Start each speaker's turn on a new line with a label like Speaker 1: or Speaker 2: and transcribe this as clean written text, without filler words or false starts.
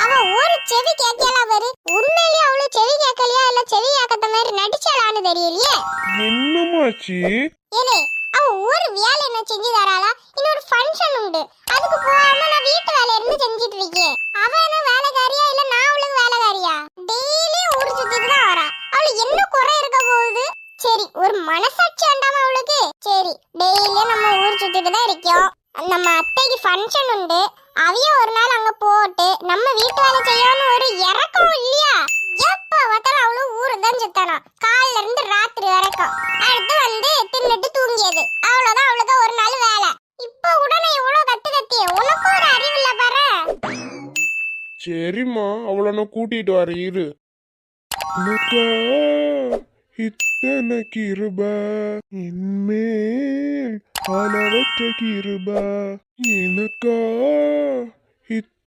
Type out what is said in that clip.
Speaker 1: அவ ஒரு செவி கேட்கல அவரு. உண்மையிலேயே அவளு செவி கேட்கலையா இல்ல செவி கேட்காத மாதிரி நடிச்சலான்னு தெரியலையே.
Speaker 2: என்னமாச்சி?
Speaker 1: ஏலே அவ ஒரு வேலை என்ன செஞ்சு தராளா? இன்னொரு ஃபங்க்ஷன் உண்டு, அதுக்கு போகாம நான் வீட்டு வேலை இருந்து செஞ்சிட்டு இருக்கேன். அவ என்ன வேலைக்காரியா இல்ல நான் அவளுக்கு வேலைக்காரியா? டெய்லி ஊர் சுத்திட்டு தான் வரா. அவளுக்கு என்ன குறை இருக்க போகுது? சரி, ஒரு மனசாட்சி வேண்டாமா அவளுக்கு? சரி, டெய்லியும் நம்ம ஊர் சுத்திட்டு தான் இருக்கோம். நம்ம அத்தைக்கு ஃபங்க்ஷன் உண்டு, அவைய ஒரு நாள் அங்க போட்டு நம்ம வீட்டு வேலை செய்யணும்னு ஒரு இறக்கம் இல்லையா? எப்ப பார்த்தாலும் அவளும் ஊரு தான் சுத்தணும், காலையில இருந்து ராத்திரி வரைக்கும். அடுத்து வந்து தின்னுட்டு தூங்கியது, அவ்வளவுதான் அவளுக்கு ஒரு நாள் வேலை. இப்ப உடனே எவ்வளவு கத்தி உனக்கு ஒரு அறிவு இல்ல பாரு.
Speaker 2: சரிம்மா, அவளை நான் கூட்டிட்டு வரேன் இரு. இத்தனை கிருபா இன்மேல் அளவற்ற கிருபா எனக்கா